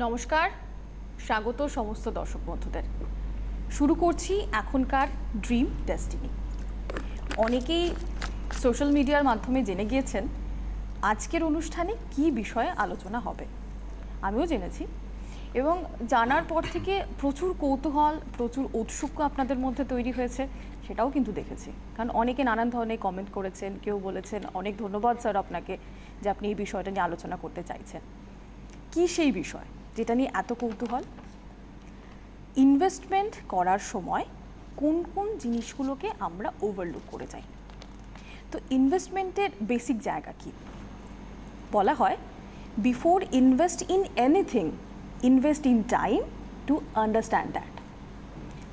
নমস্কার, স্বাগত সমস্ত দর্শক বন্ধুদের। শুরু করছি এখনকার ড্রিম ডেস্টিনি। অনেকেই সোশ্যাল মিডিয়ার মাধ্যমে জেনে গিয়েছেন আজকের অনুষ্ঠানে কি বিষয়ে আলোচনা হবে। আমিও জেনেছি এবং জানার পর থেকে প্রচুর কৌতূহল, প্রচুর ঔৎসুক্য আপনাদের মধ্যে তৈরি হয়েছে, সেটাও কিন্তু দেখেছি। কারণ অনেকে নানান ধরনের কমেন্ট করেছেন, কেউ বলেছেন অনেক ধন্যবাদ স্যার আপনাকে যে আপনি এই বিষয়টা নিয়ে আলোচনা করতে চাইছেন। কি সেই বিষয় যেটা নিয়ে এত কৌতূহল? ইনভেস্টমেন্ট করার সময় কোন কোন জিনিসগুলোকে আমরা ওভারলুক করে যাই। তো ইনভেস্টমেন্টের বেসিক জায়গা কি? বলা হয় before invest in anything invest in time to understand that.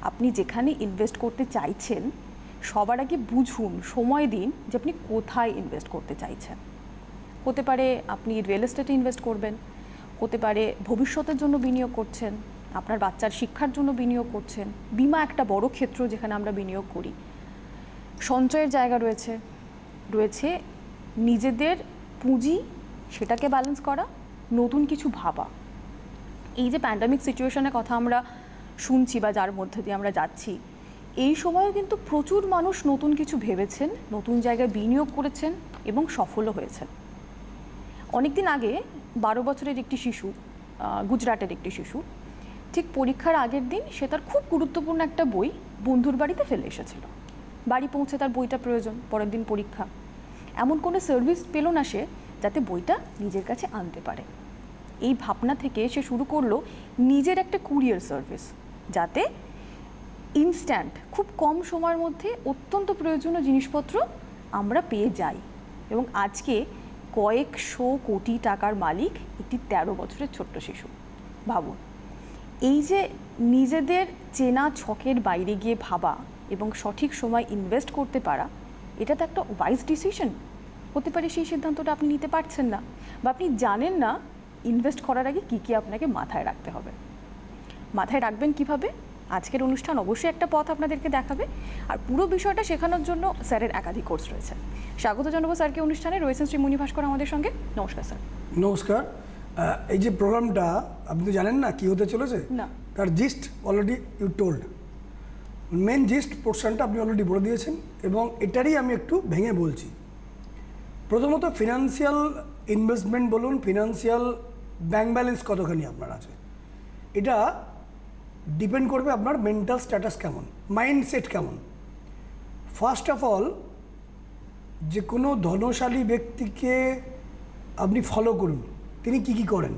আপনি যেখানে ইনভেস্ট করতে চাইছেন সবার আগে বুঝুন, সময় দিন যে আপনি কোথায় ইনভেস্ট করতে চাইছেন। হতে পারে আপনি রিয়েল এস্টেটে ইনভেস্ট করবেন, হতে পারে ভবিষ্যতের জন্য বিনিয়োগ করছেন, আপনার বাচ্চার শিক্ষার জন্য বিনিয়োগ করছেন, বীমা একটা বড় ক্ষেত্র যেখানে আমরা বিনিয়োগ করি, সঞ্চয়ের জায়গা রয়েছে, রয়েছে নিজেদের পুঁজি সেটাকে ব্যালেন্স করা, নতুন কিছু ভাবা। এই যে প্যান্ডামিক সিচুয়েশনের কথা আমরা শুনছি বা যার মধ্যে দিয়ে আমরা যাচ্ছি, এই সময়ও কিন্তু প্রচুর মানুষ নতুন কিছু ভেবেছেন, নতুন জায়গায় বিনিয়োগ করেছেন এবং সফলও হয়েছেন। অনেকদিন আগে 12 বছরের একটি শিশু, গুজরাটের একটি শিশু, ঠিক পরীক্ষার আগের দিন সে তার খুব গুরুত্বপূর্ণ একটা বই বন্ধুর বাড়িতে ফেলে এসেছিল। বাড়ি পৌঁছে তার বইটা প্রয়োজন, পরের দিন পরীক্ষা। এমন কোনো সার্ভিস পেল না সে যাতে বইটা নিজের কাছে আনতে পারে। এই ভাবনা থেকে সে শুরু করলো নিজের একটা কুরিয়ার সার্ভিস, যাতে ইনস্ট্যান্ট খুব কম সময়ের মধ্যে অত্যন্ত প্রয়োজনীয় জিনিসপত্র আমরা পেয়ে যাই। এবং আজকে কয়েকশো কোটি টাকার মালিক একটি 13 বছরের ছোট্ট শিশু। ভাবুন, এই যে নিজেদের চেনা ছকের বাইরে গিয়ে ভাবা এবং সঠিক সময় ইনভেস্ট করতে পারা, এটা তো একটা ওয়াইজ ডিসিশন। হতে পারে সেই সিদ্ধান্তটা আপনি নিতে পারছেন না, বা আপনি জানেন না ইনভেস্ট করার আগে কী কী আপনাকে মাথায় রাখতে হবে। মাথায় রাখবেন কিভাবে? আজকের অনুষ্ঠান অবশ্যই একটা পথ আপনাদেরকে দেখাবে। আর পুরো বিষয়টা শেখানোর জন্য স্যারের একাধিক কোর্স রয়েছে। স্বাগত জানাবো স্যারকে অনুষ্ঠানে। রয়েছেন শ্রী মুনি ভাস্কর আমাদের সঙ্গে। নমস্কার স্যার। নমস্কার। এই যে প্রোগ্রামটা আপনি তো জানেন না কি হতে চলেছে, না, তার gist already you told. Main gist পোর্শনটা আপনি অলরেডি বলে দিয়েছেন এবং এটারই আমি একটু ভেঙে বলছি। প্রথমত ফিনান্সিয়াল ইনভেস্টমেন্ট বলুন, ফিনান্সিয়াল ব্যাংক ব্যালেন্স কতখানি আপনার আছে, এটা ডিপেন্ড করবে আপনার মেন্টাল স্ট্যাটাস কেমন, মাইন্ডসেট কেমন। ফার্স্ট অফ অল, যে কোনো ধনশালী ব্যক্তিকে আপনি ফলো করুন, তিনি কি কি করেন।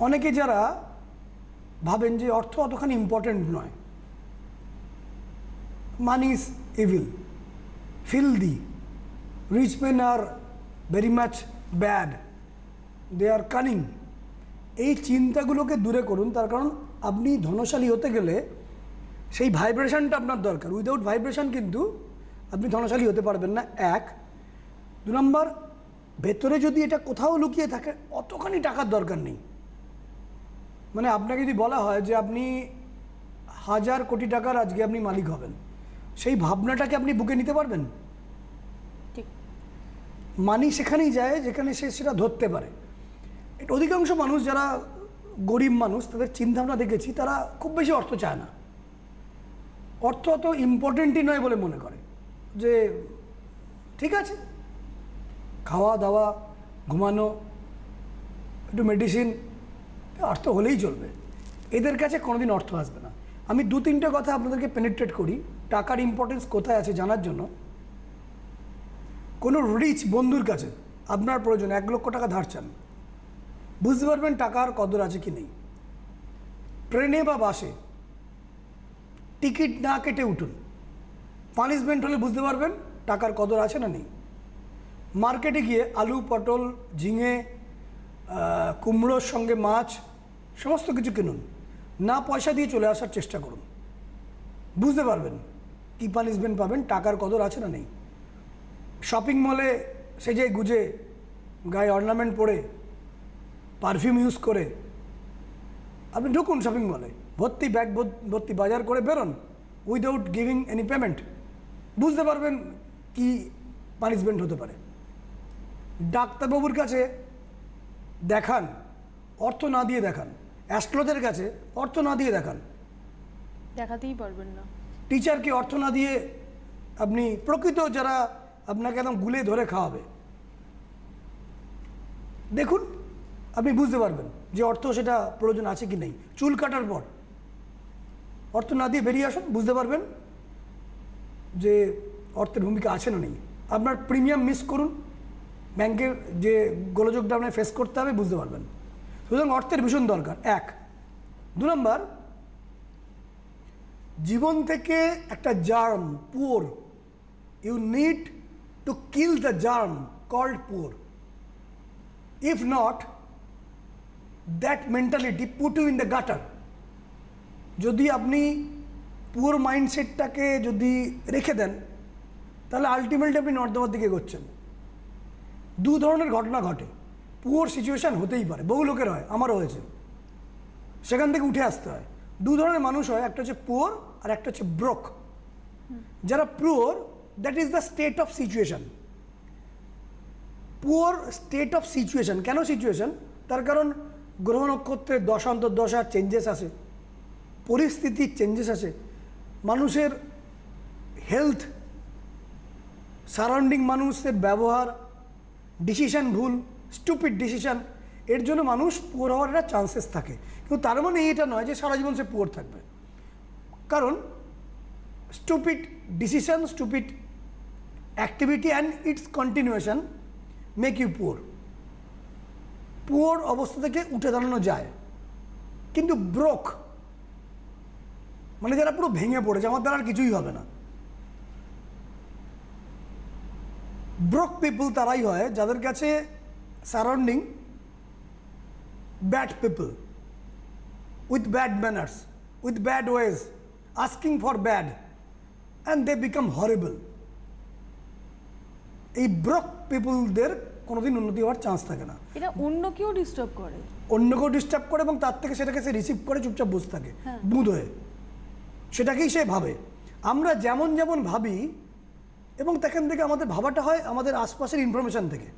অনেকে যারা ভাবেন যে অর্থ অতখানি ইম্পর্টেন্ট নয়, money is evil, filthy, rich men are very much bad, they are cunning, এই চিন্তাগুলোকে দূরে করুন। তার কারণ আপনি ধনশালী হতে গেলে সেই ভাইব্রেশনটা আপনার দরকার। উইদাউট ভাইব্রেশন কিন্তু আপনি ধনশালী হতে পারবেন না, এক। 2 নম্বর, ভেতরে যদি এটা কোথাও লুকিয়ে থাকে, অতখানি টাকার দরকার নেই। মানে আপনাকে যদি বলা হয় যে আপনি 1000 কোটি টাকার আজকে আপনি মালিক হবেন, সেই ভাবনাটাকে আপনি বুকে নিতে পারবেন? ঠিক। মানি সেখানেই যায় যেখানে সে সেটা ধরতে পারে। এটা অধিকাংশ মানুষ যারা গরিব মানুষ, তাদের চিন্তাভাবনা দেখেছি, তারা খুব বেশি অর্থ চায় না। অর্থ অত ইম্পর্টেন্টই নয় বলে মনে করে, যে ঠিক আছে খাওয়া দাওয়া, ঘুমানো, একটু মেডিসিন, অর্থ হলেই চলবে। এদের কাছে কোনোদিন অর্থ আসবে না। আমি 2-3টে কথা আপনাদেরকে পেনিট্রেট করি টাকার ইম্পর্টেন্স কোথায় আছে জানার জন্য। কোনো রিচ বন্ধুর কাছে আপনার প্রয়োজন 1 লক্ষ টাকা ধার চান, বুঝতে পারবেন টাকার কদর আছে কি নেই। ট্রেনে বা বাসে টিকিট না কেটে উঠুন, পানিশমেন্ট হলে বুঝতে পারবেন টাকার কদর আছে না নেই। মার্কেটে গিয়ে আলু, পটল, ঝিঙে, কুমড়োর সঙ্গে মাছ, সমস্ত কিছু কিনুন, না পয়সা দিয়ে চলে আসার চেষ্টা করুন, বুঝতে পারবেন কী পানিশমেন্ট পাবেন, টাকার কদর আছে না নেই। শপিং মলে সেজে গুজে, গায়ে অর্নামেন্ট পরে, পারফিউম ইউজ করে আপনি ঢুকুন শপিং মলে, ভর্তি ব্যাগ ভর্তি বাজার করে বেরোন, উইদাউট গিভিং এনি পেমেন্ট, বুঝতে পারবেন কি পানিশমেন্ট হতে পারে। ডাক্তারবাবুর কাছে দেখান, অর্থ না দিয়ে দেখান, অ্যাস্ট্রোলজারের কাছে অর্থ না দিয়ে দেখান, দেখাতেই পারবেন না। টিচারকে অর্থ না দিয়ে আপনি প্রকৃত যারা আপনাকে একদম গুলে ধরে খাওয়াবে, দেখুন আপনি বুঝতে পারবেন যে অর্থ সেটা প্রয়োজন আছে কি নেই। চুল কাটার পর অর্থ না দিয়ে বেরিয়ে আসুন, বুঝতে পারবেন যে অর্থের ভূমিকা আছে না নেই। আপনার প্রিমিয়াম মিস করুন, ব্যাংকের যে গোলযোগটা আপনার ফেস করতে হবে, বুঝতে পারবেন। সুতরাং অর্থের ভীষণ দরকার, 1। 2 নম্বর, জীবন থেকে একটা germ, poor, you need to kill the germ called poor. If not, that mentality put you in the gutter. যদি আপনি পুয়ার মাইন্ডসেটটাকে যদি রেখে দেন, তাহলে আলটিমেটলি আপনি নর্দমার দিকে এগোচ্ছেন। 2 ধরনের ঘটনা ঘটে, পুয়ার সিচুয়েশান হতেই পারে, বহু লোকের হয়, আমারও হয়েছে, সেখান থেকে উঠে আসতে হয়। 2 ধরনের মানুষ হয়, একটা হচ্ছে পুয়ার আর একটা হচ্ছে ব্রোক। যারা poor, that is the state of situation. Poor state of situation, কেন সিচুয়েশান? তার কারণ গ্রহ নক্ষত্রের দশার চেঞ্জেস আসে, পরিস্থিতির চেঞ্জেস আসে, মানুষের হেলথ, সারাউন্ডিং মানুষের ব্যবহার, ডিসিশান ভুল, স্টুপিড ডিসিশান, এর জন্য মানুষ পুয়ার হওয়ার একটা চান্সেস থাকে। কিন্তু তার মানে এটা নয় যে সারা জীবন সে পুয়ার থাকবে, কারণ stupid decision, stupid activity and it's continuation make you poor. Poor অবস্থা থেকে উঠে দাঁড়ানো যায়, কিন্তু ব্রোক মানে যারা পুরো ভেঙে পড়েছে, আমার দ্বারা আর কিছুই হবে না, ব্রোক পিপল তারাই হয় যাদের কাছে surrounding bad people with bad manners, with bad ways, asking for bad, and they become horrible. এই ব্রোক পিপলদের কোনোদিন উন্নতি হওয়ার চান্স থাকে না। এটা অন্য কেউ ডিস্টার্ব করে, অন্য কেউ ডিস্টার্ব করে এবং তার থেকে সেটাকে সে রিসিভ করে চুপচাপ বসে থাকে বুঁদ হয়ে, সেটাকেই সে ভাবে। আমরা যেমন যেমন ভাবি, এবং সেখান থেকে আমাদের ভাবাটা হয় আমাদের আশপাশের ইনফরমেশান থেকে।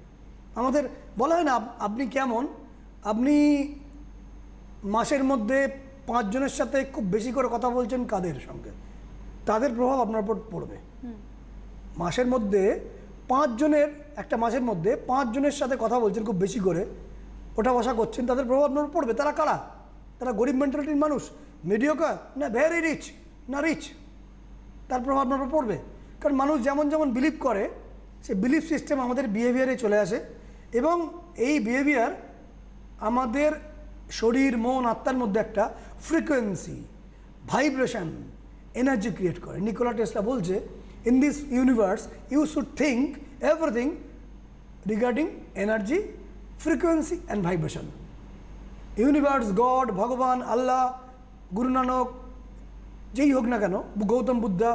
আমাদের বলা হয় না আপনি কেমন, আপনি মাসের মধ্যে 5 জনের সাথে খুব বেশি করে কথা বলছেন কাদের সঙ্গে, তাদের প্রভাব আপনার উপর পড়বে। মাসের মধ্যে 5 জনের, একটা মাসের মধ্যে 5 জনের সাথে কথা বলছেন খুব বেশি করে, ওঠা বসা করছেন, তাদের প্রভাব আপনার উপর পড়বে। তারা কারা? তারা গরিব মেন্টালিটির মানুষ, মিডিওকার না ভেরি রিচ, না রিচ, তার প্রভাব আপনার উপর পড়বে। কারণ মানুষ যেমন যেমন বিলিভ করে, সে বিলিফ সিস্টেম আমাদের বিহেভিয়ারে চলে আসে, এবং এই বিহেভিয়ার আমাদের শরীর, মন, আত্মার মধ্যে একটা ফ্রিকোয়েন্সি, ভাইব্রেশন, এনার্জি ক্রিয়েট করে। নিকোলা টেসলা বলছে, in this universe you should think everything regarding energy, frequency and vibration. Universe, god, ভগবান, আল্লাহ, গুরু নানক, যেই হোক না কেন, গৌতম বুদ্ধা,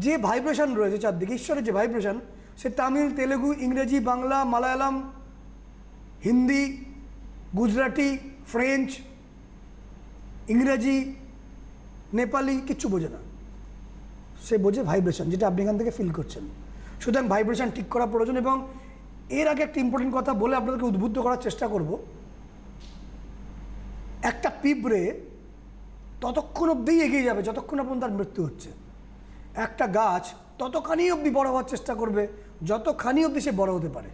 যে ভাইব্রেশন রয়েছে চারদিকে, ঈশ্বরের যে ভাইব্রেশন, সে তামিল, তেলেগু, ইংরেজি, বাংলা, মালায়ালাম, হিন্দি, গুজরাটি, ফ্রেঞ্চ, ইংরেজি, নেপালি কিচ্ছু বোঝে না, সে বোঝে ভাইব্রেশন, যেটা আপনি এখান থেকে ফিল করছেন। সুতরাং ভাইব্রেশন ঠিক করা প্রয়োজন। এবং এর আগে একটা ইম্পর্টেন্ট কথা বলে আপনাদেরকে উদ্বুদ্ধ করার চেষ্টা করব। একটা পিঁপড়ে ততক্ষণ অবধিই এগিয়ে যাবে যতক্ষণ না পর্যন্ত তার মৃত্যু হচ্ছে। একটা গাছ ততখানি অবধি বড় হওয়ার চেষ্টা করবে যতখানি অবধি সে বড় হতে পারে।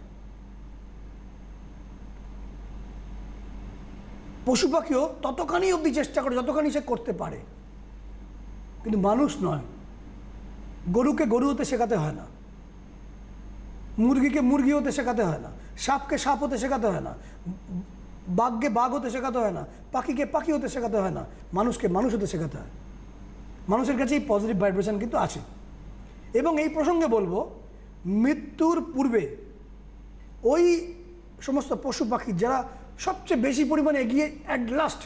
পশু পাখিও ততখানি অবধি চেষ্টা করে যতখানি সে করতে পারে, কিন্তু মানুষ নয়। গরুকে গরু হতে শেখাতে হয় না, মুরগিকে মুরগি হতে শেখাতে হয় না, সাপকে সাপ হতে শেখাতে হয় না, বাঘকে বাঘ হতে শেখাতে হয় না, পাখিকে পাখি হতে শেখাতে হয় না, মানুষকে মানুষ হতে শেখাতে হয়। মানুষের কাছে এই পজিটিভ ভাইব্রেশন কিন্তু আছে। এবং এই প্রসঙ্গে বলবো, মৃত্যুর পূর্বে ওই সমস্ত পশু পাখি যারা সবচেয়ে বেশি পরিমাণে এগিয়ে, অ্যাট লাস্ট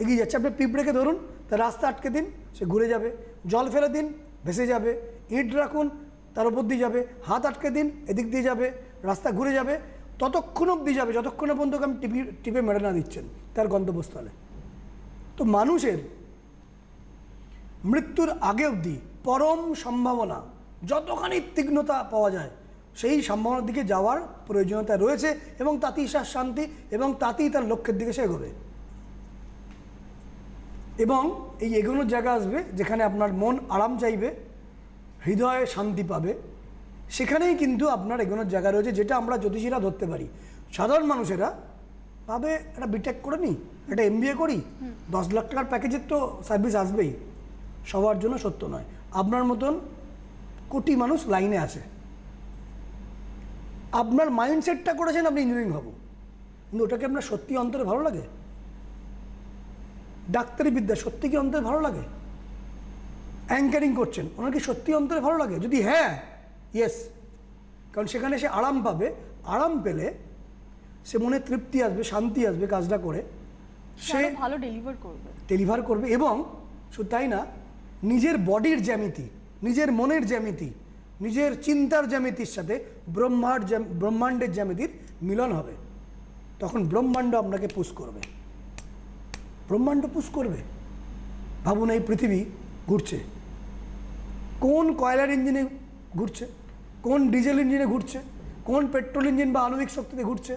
এগিয়ে যাচ্ছে, আপনি পিঁপড়েকে ধরুন, তার রাস্তা আটকে দিন, সে ঘুরে যাবে। জল ফেলে দিন, ভেসে যাবে। ইট রাখুন, তার উপর দিয়ে যাবে। হাত আটকে দিন, এদিক দিয়ে যাবে, রাস্তা ঘুরে যাবে। ততক্ষণ অবধি যাবে যতক্ষণে পর্যন্ত আমি টিপে মেরে না দিচ্ছেন তার গন্তব্যস্থলে। তো মানুষের মৃত্যুর আগে অবধি পরম সম্ভাবনা, যতখানি তীক্ষ্ণতা পাওয়া যায়, সেই সম্ভাবনার দিকে যাওয়ার প্রয়োজনীয়তা রয়েছে, এবং তাতেই শান্তি, এবং তাতেই তার লক্ষ্যের দিকে সে এগোবে। এবং এই এগোনোর জায়গা আসবে যেখানে আপনার মন আরাম চাইবে, হৃদয়ে শান্তি পাবে, সেখানেই কিন্তু আপনার এগোনোর জায়গা রয়েছে, যেটা আমরা জ্যোতিষীরা ধরতে পারি। সাধারণ মানুষেরা ভাবে একটা বিটেক করে নিই, একটা MBA করি, 10 লাখ টাকার প্যাকেজের তো সার্ভিস আসবেই। সবার জন্য সত্য নয়। আপনার মতন কোটি মানুষ লাইনে আছে। আপনার মাইন্ডসেটটা করেছেন আপনি ইঞ্জিনিয়ারিং হব, কিন্তু ওটাকে আপনার সত্যি অন্তরে ভালো লাগে? ডাক্তারি বিদ্যা সত্যি কি অন্তরে ভালো লাগে? অ্যাঙ্কারিং করছেন, ওনার কি সত্যি অন্তরে ভালো লাগে? যদি হ্যাঁ, ইয়েস, কারণ সেখানে সে আরাম পাবে। আরাম পেলে সে মনে তৃপ্তি আসবে, শান্তি আসবে কাজটা করে, সে সে ভালো ডেলিভার করবে। এবং শুধু তাই না, নিজের বডির জ্যামিতি, নিজের মনের জ্যামিতি, নিজের চিন্তার জ্যামিতির সাথে ব্রহ্মাণ্ডের জ্যামিতির মিলন হবে। তখন ব্রহ্মাণ্ড আপনাকে পুশ করবে, ব্রহ্মাণ্ড পুশ করবে। ভাবুন, এই পৃথিবী ঘুরছে, কোন কয়লার ইঞ্জিনে ঘুরছে, কোন ডিজেল ইঞ্জিনে ঘুরছে, কোন পেট্রোল ইঞ্জিন বা আণবিক শক্তিতে ঘুরছে?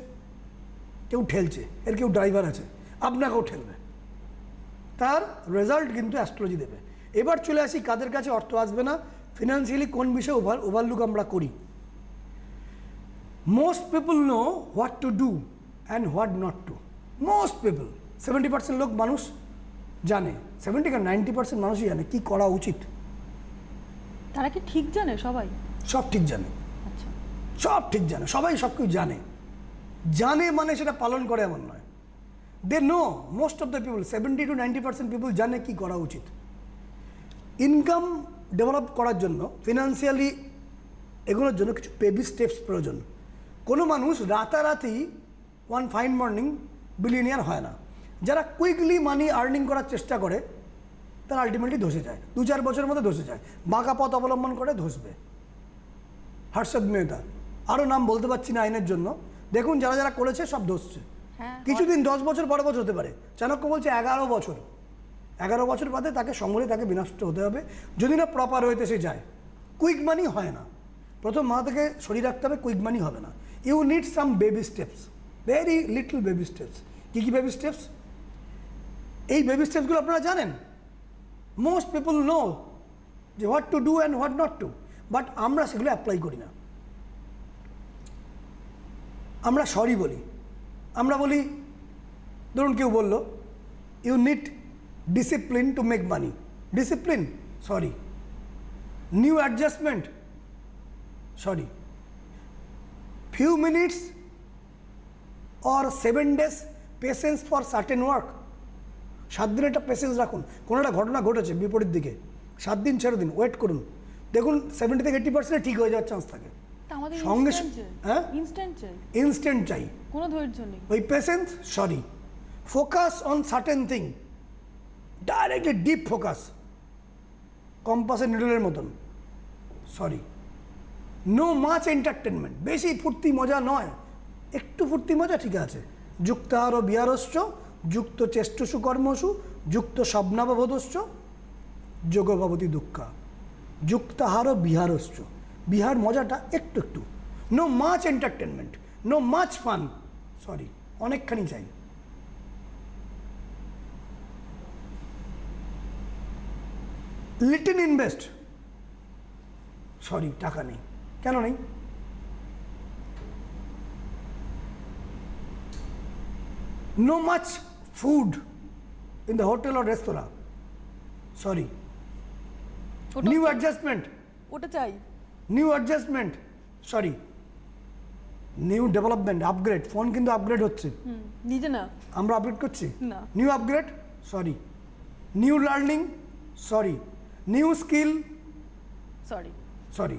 কেউ ঠেলছে, এর কেউ ড্রাইভার আছে, আপনাকেও ঠেলবে। তার রেজাল্ট কিন্তু অ্যাস্ট্রোলজি দেবে। এবার চলে আসি কাদের কাছে অর্থ আসবে না, ফিনান্সিয়ালি কোন বিষয়ে ওভারলুক আমরা করি। Most people know what to do and what not to. Most people, 70% লোক মানুষ জানে, 90% মানুষই জানে কি করা উচিত। তারা কি ঠিক জানে? সবাই সব ঠিক জানে, আচ্ছা, সব ঠিক জানে, সবাই সব কিছু জানে। জানে মানে সেটা পালন করে এমন নয়। They know, most of the people, 70 to 90% people জানে কি করা উচিত। ইনকাম ডেভেলপ করার জন্য, ফিনান্সিয়ালি এগুলোর জন্য কিছু বেবি স্টেপস প্রয়োজন। কোনো মানুষ রাতারাতি ওয়ান ফাইন মর্নিং বিলিয়নিয়ার হয় না। যারা কুইকলি মানি আর্নিং করার চেষ্টা করে তারা আলটিমেটলি ধসে যায়, 2-4 বছরের মধ্যে ধসে যায়। বাঁকা পথ অবলম্বন করে ধসবে। হর্ষদ মেহতা, আরও নাম বলতে পারছি না আইনের জন্য। দেখুন, যারা যারা করেছে সব ধসছে। হ্যাঁ, কিছুদিন 10 বছর, 12 বছর হতে পারে। চাণক্য বলছে 11 বছর, 11 বছর বাদে তাকে সঙ্গে তাকে বিনষ্ট হতে হবে, যদি না প্রপার হইতে সে যায়। কুইক মানি হয় না। প্রথম মাথা থেকে সরিয়ে রাখতে হবে, কুইক মানি হবে না। You need some baby steps, very little baby steps. কী কী বেবি স্টেপস? এই বেবি স্টেপসগুলো আপনারা জানেন। মোস্ট পিপল নো যে what to do and what not to, but আমরা সেগুলো অ্যাপ্লাই করি না। আমরা সরি বলি। আমরা বলি, ধরুন কেউ বললো you need discipline to make money. Discipline, sorry. New adjustment, sorry. Few minutes or 7 days patience for certain work. 7 দিন একটা পেশেন্স রাখুন। কোনো একটা ঘটনা ঘটেছে বিপরীত দিকে, 7 দিন ছেড়ে দিন, ওয়েট করুন, দেখুন 70 থেকে 80% ঠিক হয়ে যাওয়ার চান্স থাকে। সঙ্গে হ্যাঁ, ইনস্ট্যান্ট চাই, কোনো ধৈর্য নেই। ওই patience, sorry. Focus on certain thing, directly deep focus, কম্পাসের নিডলের মতন, সরি। নো মাচ এন্টারটেনমেন্ট, বেশি ফুর্তি মজা নয়, একটু ফুর্তি মজা ঠিক আছে। যুক্তাহার বিহারশ্চ, যুক্ত চেষ্টসু কর্মসু, যুক্ত স্বপ্নাববোধশ্চ, যোগভবতী দুঃখা। যুক্তাহার বিহারশ্চ, বিহার মজাটা একটু একটু। No much entertainment, no much fun, sorry, অনেকখানি চাই। লিটল ইনভেস্ট, সরি, টাকা নেই। কেন নেই? No much food in the hotel or restaurant, sorry. New adjustment, ওটা চাই। New adjustment, sorry. New development, upgrade. Phone কিন্তু আপগ্রেড হচ্ছে, নিজে না, আমরা আপগ্রেড করছি না। New upgrade, sorry. New learning, sorry. New skill, sorry, sorry.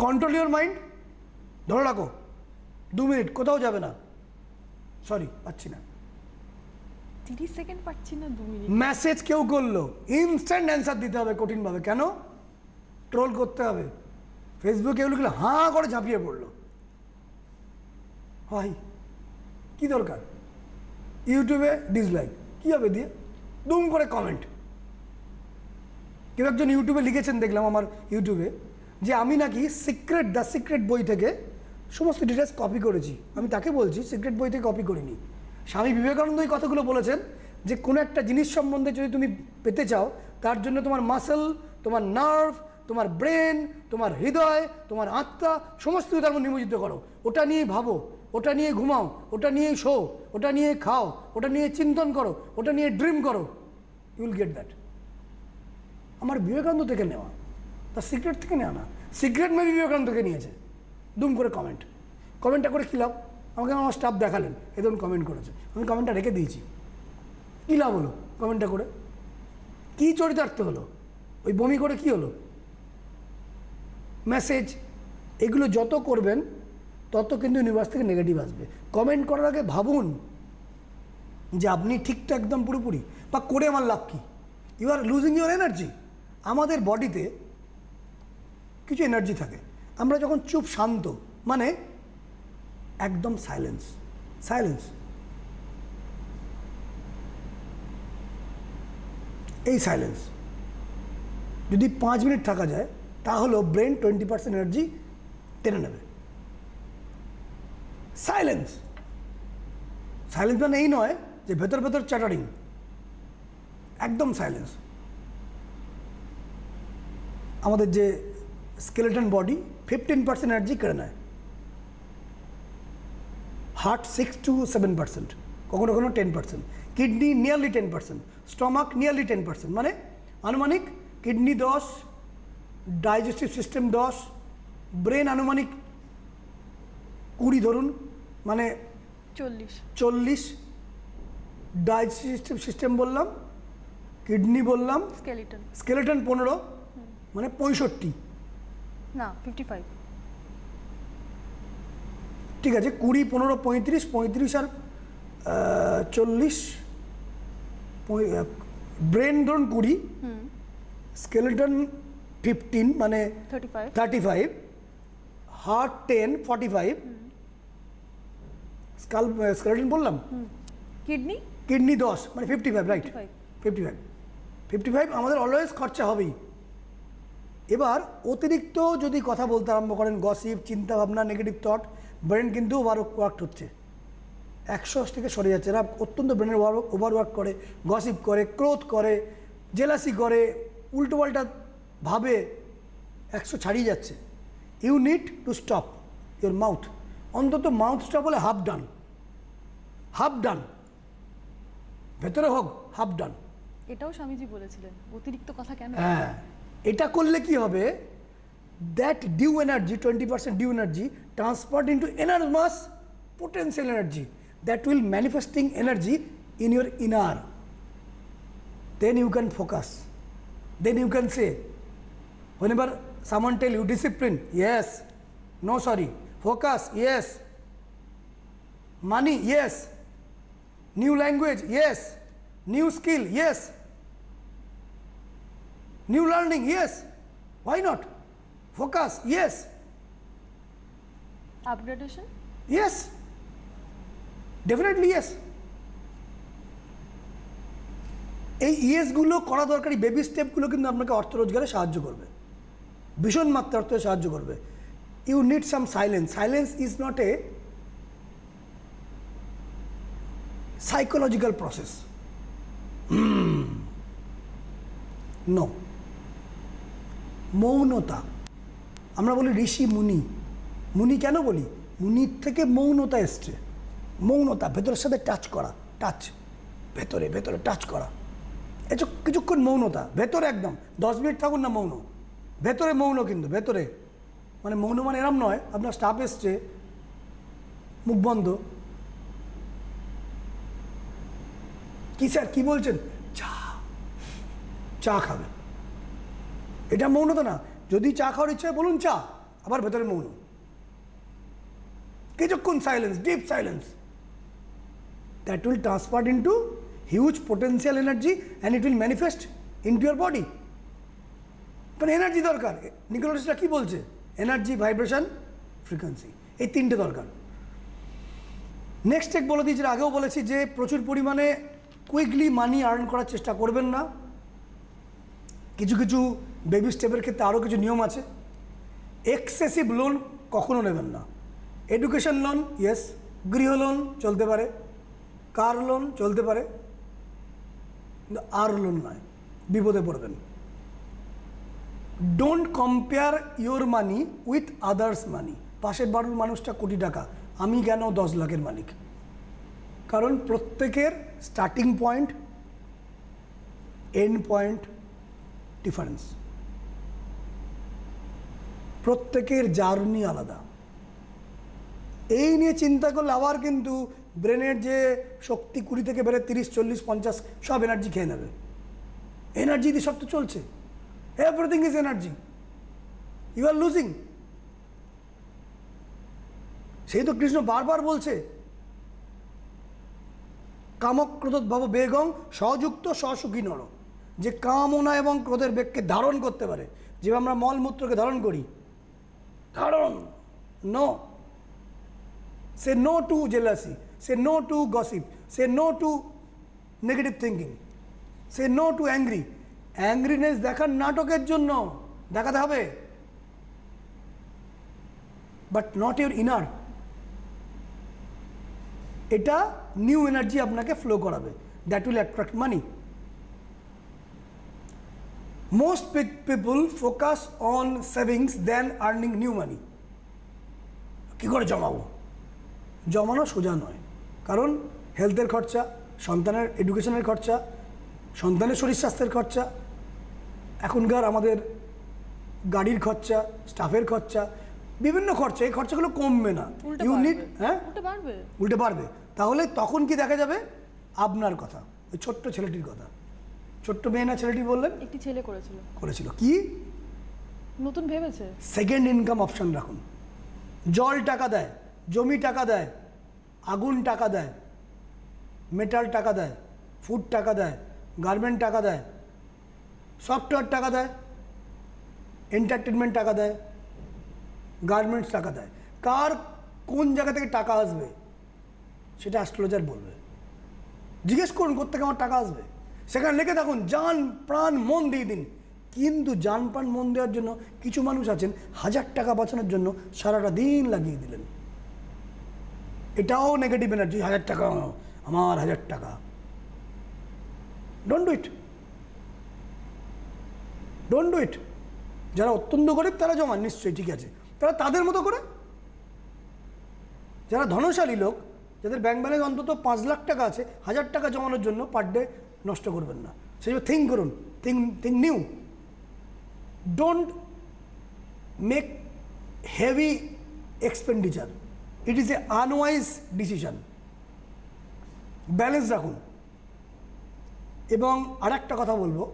Control your mind, ধরে রাখো, 2 মিনিট কোথাও যাবে না, সরি, পাচ্ছি না। 30 সেকেন্ড পাচ্ছি না, 2 মিনিট। মেসেজ কেউ করলো, ইনস্ট্যান্ট অ্যান্সার দিতে হবে কঠিনভাবে। কেন? ট্রোল করতে হবে। ফেসবুকে এগুলো লিখলে হাঁ করে ঝাঁপিয়ে পড়লো, ভাই কী দরকার? ইউটিউবে ডিসলাইক, কী হবে দিয়ে? দুম করে কমেন্ট। কেউ একজন ইউটিউবে লিখেছেন, দেখলাম আমার ইউটিউবে, যে আমি নাকি দ্য সিক্রেট বই থেকে সমস্ত ডিটেলস কপি করেছি। আমি তাকে বলছি, সিক্রেট বই থেকে কপি করিনি। স্বামী বিবেকানন্দ এই কথাগুলো বলেছেন, যে কোনো একটা জিনিস সম্বন্ধে যদি তুমি পেতে চাও, তার জন্য তোমার মাসল, তোমার নার্ভ, তোমার ব্রেন, তোমার হৃদয়, তোমার আত্মা সমস্ত কিছু তার মধ্যে নিমজ্জিত করো। ওটা নিয়ে ভাবো, ওটা নিয়ে ঘুমাও, ওটা নিয়ে শো, ওটা নিয়ে খাও, ওটা নিয়ে চিন্তন করো, ওটা নিয়ে ড্রিম করো, ইউ উইল গেট দ্যাট। আমার বিবেকানন্দ থেকে নেওয়া, তার সিক্রেট থেকে নেওয়া না। সিক্রেট মেবি বিবেকানন্দ থেকে নিয়েছে। দুম করে কমেন্টটা করে কী লাভ? আমাকে আমার স্টাফ দেখালেন, এ ধরুন কমেন্ট করেছে, আমি কমেন্টটা রেখে দিয়েছি। কী লাভ হলো কমেন্টটা করে? কী চরিতার্থ হলো? ওই বমি করে কি হলো? মেসেজ এগুলো যত করবেন তত কিন্তু ইউনিভার্স থেকে নেগেটিভ আসবে। কমেন্ট করার আগে ভাবুন যে আপনি ঠিকঠাক একদম পুরোপুরি, বা করে আমার লাভ কী? You are losing your energy. আমাদের বডিতে কিছু এনার্জি থাকে, আমরা যখন চুপ শান্ত, মানে একদম সাইলেন্স, এই সাইলেন্স যদি 5 মিনিট থাকা যায়, তাহলেও ব্রেন 20% এনার্জি টেনে নেবে। সাইলেন্স মানে এই নয় যে ভেতর চ্যাটারিং, একদম সাইলেন্স। আমাদের যে স্কেলেটন বডি 15% এনার্জি কেড়ে নেয়, হার্ট 6 to 7%, কখনো 10%, কিডনি নিয়ারলি 10%, স্টমাক নিয়ারলি 10%, মানে আনুমানিক কিডনি 10, ডাইজেস্টিভ সিস্টেম 10, ব্রেন আনুমানিক 20 ধরুন, মানে 40, ডাইজেস্টিভ সিস্টেম বললাম, কিডনি বললাম, স্কেলেটন 15, মানে 65 না 55, ঠিক আছে, 20, 15, 35 আর 40, ব্রেন ধরুন 20, স্কেলেটন 15 মানে 35, হার্ট 10, 45, স্কেলেটন বললাম, কিডনি 10 মানে 55, রাইট, 55 আমাদের অলওয়েজ খরচা হবেই। এবার অতিরিক্ত যদি কথা বলতে আরম্ভ করেন, গসিপ, চিন্তা ভাবনা, নেগেটিভ থট, ব্রেন কিন্তু ওভারওয়ার্ক হচ্ছে, 100 থেকে সরে যাচ্ছে। এরা অত্যন্ত ব্রেনের ওভারওয়ার্ক করে, গসিপ করে, ক্রোধ করে, জেলাসি করে, উল্টোপাল্টা ভাবে, 100 ছাড়িয়ে যাচ্ছে। You need to stop your mouth, অন্তত মাউথ স্টপ হলে হাফ ডান, ভেতরে হোক হাফ ডান। এটাও স্বামীজি বলেছিলেন, অতিরিক্ত কথা কেন? হ্যাঁ, এটা করলে কি হবে? That due energy, 20% due energy transferred into enormous potential energy that will manifesting energy in your inner. Then you can focus. Then you can say, whenever someone tell you discipline, yes, no sorry, focus, yes, money, yes, new language, yes, new skill, yes, new learning, yes, why not? Focus, yes, upgradation, yes, definitely yes. এই ইয়েসগুলো করা দরকারি baby স্টেপগুলো কিন্তু আপনাকে অর্থ রোজগারে সাহায্য করবে, ভীষণ মাত্রা অর্থে সাহায্য করবে। You need some silence is not a psychological process, no. মৌনতা, আমরা বলি ঋষি মুনি কেন বলি? মুনির থেকে মৌনতা এসছে। মৌনতা, ভেতরের সাথে টাচ ভেতরে টাচ করা, কিছুক্ষণ মৌনতা, ভেতরে একদম 10 মিনিট থাকুন না মৌন, ভেতরে মৌন, কিন্তু ভেতরে মানে মৌন মানে এরম নয় আপনার স্টাফ এসছে মুখ বন্ধ, কি স্যার কি বলছেন, চা খাবে, এটা মৌনতা না। যদি চা খাওয়ার ইচ্ছা হয় বলুন চা, আবার ভেতরে মৌন, কিছুক্ষণ silence, deep silence, that will transfer into huge potential energy and it will manifest into your body. কারণ এনার্জি দরকার। নিকোলাসরা কি বলছে? এনার্জি, ভাইব্রেশন, ফ্রিকোয়েন্সি, এই তিনটে দরকার। নেক্সট স্টেপ বলে দিয়েছি, আগেও বলেছি যে প্রচুর পরিমাণে কুইকলি মানি আর্ন করার চেষ্টা করবেন না। কিছু বেবি স্টেপের ক্ষেত্রে আরও কিছু নিয়ম আছে। এক্সেসিভ লোন কখনো নেবেন না। এডুকেশন লোন ইয়েস, গৃহ লোন চলতে পারে, কার লোন চলতে পারে, কিন্তু আর লোন নয়, বিপদে পড়বেন। Don't compare your money with others money. পাশের বাড়ির মানুষটা কোটি টাকা, আমি কেন 10 লাখের মালিক? কারণ প্রত্যেকের starting point, end point difference, প্রত্যেকের জার্নি আলাদা। এই নিয়ে চিন্তা করলে আবার কিন্তু ব্রেনের যে শক্তি 20 থেকে বেড়ে 30, 40, 50 সব এনার্জি খেয়ে নেবে। এনার্জি দিয়ে সব তো চলছে, everything is energy, you are losing. সেই তো কৃষ্ণ বারবার বলছে, কামক ক্রোধোদ্ভব বেগং সযুক্ত সসুখী নর। যে কামনা এবং ক্রোধের বেগকে ধারণ করতে পারে, যেভাবে আমরা মলমূত্রকে ধারণ করি, ধারণ, no, say no to jealousy, say no to gossip, say no to negative thinking, say no to angry. Angriness দেখার নাটকের জন্য দেখাতে হবে, বাট নট ইউর ইনার। এটা নিউ এনার্জি আপনাকে ফ্লো করাবে, that will attract money. Most people focus on savings then earning new money. কী করে জমাবো? জমানো সোজা নয়, কারণ হেলথের খরচা, সন্তানের এডুকেশনের খরচা, সন্তানের শরীর স্বাস্থ্যের খরচা, এখনকার আমাদের গাড়ির খরচা, স্টাফের খরচা, বিভিন্ন খরচা। এই খরচাগুলো কমবে না, ইউনিট, হ্যাঁ উল্টে পারবে। তাহলে তখন কি দেখা যাবে? আপনার কথা, ওই ছোট্ট ছেলেটির কথা, ছোট্ট মেয়ে না ছেলেটি বললেন, একটি ছেলে করেছিল কি নতুন ভেবেছে, সেকেন্ড ইনকাম অপশন রাখুন। জল টাকা দেয়, জমি টাকা দেয়, আগুন টাকা দেয়, মেটাল টাকা দেয়, ফুড টাকা দেয়, গার্মেন্ট টাকা দেয়, সফটওয়্যার টাকা দেয়, এন্টারটেনমেন্ট টাকা দেয়, গার্মেন্টস টাকা দেয়। কার কোন জায়গা থেকে টাকা আসবে সেটা অ্যাস্ট্রোলজার বলবে। জিজ্ঞেস করুন কোত্থেকে আমার টাকা আসবে, সেখানে লিখে থাকুন জান প্রাণ মন দিয়ে দিন। কিন্তু জান প্রাণ মন দেওয়ার জন্য কিছু মানুষ আছেন 1000 টাকা বাঁচানোর জন্য সারাটা দিন লাগিয়ে দিলেন। এটাও নেগেটিভ এনার্জি। 1000 টাকা আমার, 1000 টাকা। Don't do it, don't do it. যারা অত্যন্ত গরিব তারা জমান নিশ্চয়ই, ঠিক আছে, তারা তাদের মতো করে। যারা ধনশালী লোক, যাদের ব্যাংক ব্যালেন্স অন্তত 5 লাখ টাকা আছে, 1000 টাকা জমানোর জন্য পার ডে নষ্ট করবেন না। সেই থিঙ্ক করুন, think new. Don't make heavy expenditure, it is a unwise decision. Balance রাখুন। এবং আরেকটা কথা বলবো,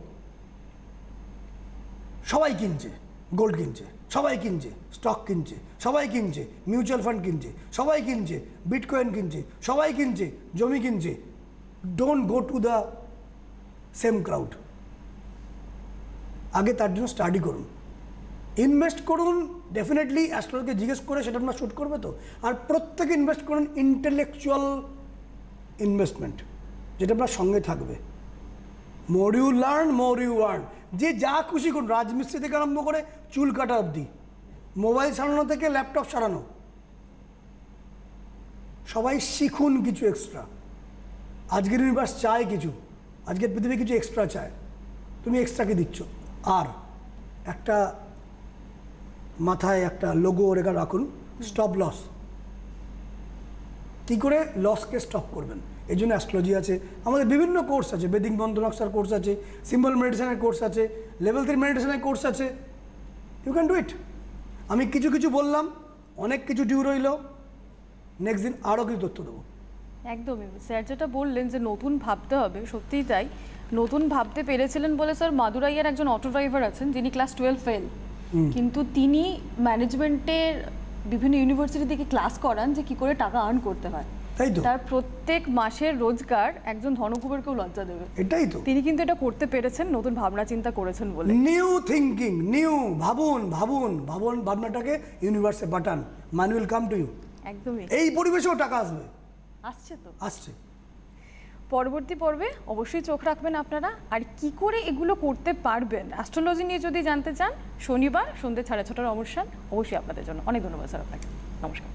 সবাই কিনছে, গোল্ড কিনছে, সবাই কিনছে, স্টক কিনছে, সবাই কিনছে, মিউচুয়াল ফান্ড কিনছে, সবাই কিনছে, বিটকয়েন কিনছে, সবাই কিনছে, জমি কিনছে। Don't go to the same crowd. আগে তার জন্য স্টাডি করুন, ইনভেস্ট করুন। ডেফিনেটলি অ্যাস্ট্রোলজিকে জিজ্ঞেস করে সেটা আপনার শ্যুট করবে তো। আর প্রত্যেকে ইনভেস্ট করুন ইন্টেলেকচুয়াল ইনভেস্টমেন্ট, যেটা আপনার সঙ্গে থাকবে। More you learn more you earn. যে যা খুশি করুন, রাজমিস্ত্রি থেকে আরম্ভ করে চুল কাটা অবধি, মোবাইল সারানো থেকে ল্যাপটপ সারানো, সবাই শিখুন কিছু এক্সট্রা। আজকের ইউনিভার্স চায় কিছু, আজকের পৃথিবী কিছু এক্সট্রা চায়, তুমি এক্সট্রাকে দিচ্ছ। আর একটা মাথায় একটা লোগো রেখা রাখুন, স্টপ লস। কী করে লসকে স্টপ করবেন, এই জন্য অ্যাস্ট্রোলজি আছে, আমাদের বিভিন্ন কোর্স আছে, বেদিক মন্ত্র নকশার কোর্স আছে, সিম্বল মেডিটেশনের কোর্স আছে, লেভেল 3 মেডিটেশনের কোর্স আছে। You can do it. আমি কিছু কিছু বললাম, অনেক কিছু ডিউ রইল, নেক্সট দিন আরও কিছু তথ্য দেবো। একদমই স্যার যেটা বললেন যে নতুন ভাবতে হবে, সত্যিই তাই। নতুন ভাবতে পেরেছিলেন বলে স্যার মাদুরাইয়ের একজন অটো ড্রাইভার আছেন যিনি ক্লাস 12 ফেল, কিন্তু তিনি ম্যানেজমেন্টের বিভিন্ন ইউনিভার্সিটি থেকে ক্লাস করান যে কি করে টাকা আর্ন করতে হয়। তাই তো, তার প্রত্যেক মাসের রোজগার একজন ধনকুবেরকেও লজ্জা দেবে। এটাই তো, তিনি কিন্তু এটা করতে পেরেছেন, নতুন ভাবনা চিন্তা করেছেন বলে। নিউ থিঙ্কিং, নিউ ভাবুন, ভাবুন, ভাবুন, ভাবনাটাকে ইউনিভার্সে পাঠান, money will come to you. একদমই, এই পরিবেশেও টাকা আসবে, আসছে তো, আসছে। পরবর্তী পর্বে অবশ্যই চোখ রাখবেন আপনারা। আর কি করে এগুলো করতে পারবেন অ্যাস্ট্রোলজি নিয়ে যদি জানতে চান, শনিবার সন্ধ্যে 6:30টার অনুষ্ঠান অবশ্যই আপনাদের জন্য। অনেক ধন্যবাদ স্যার আপনাকে, নমস্কার।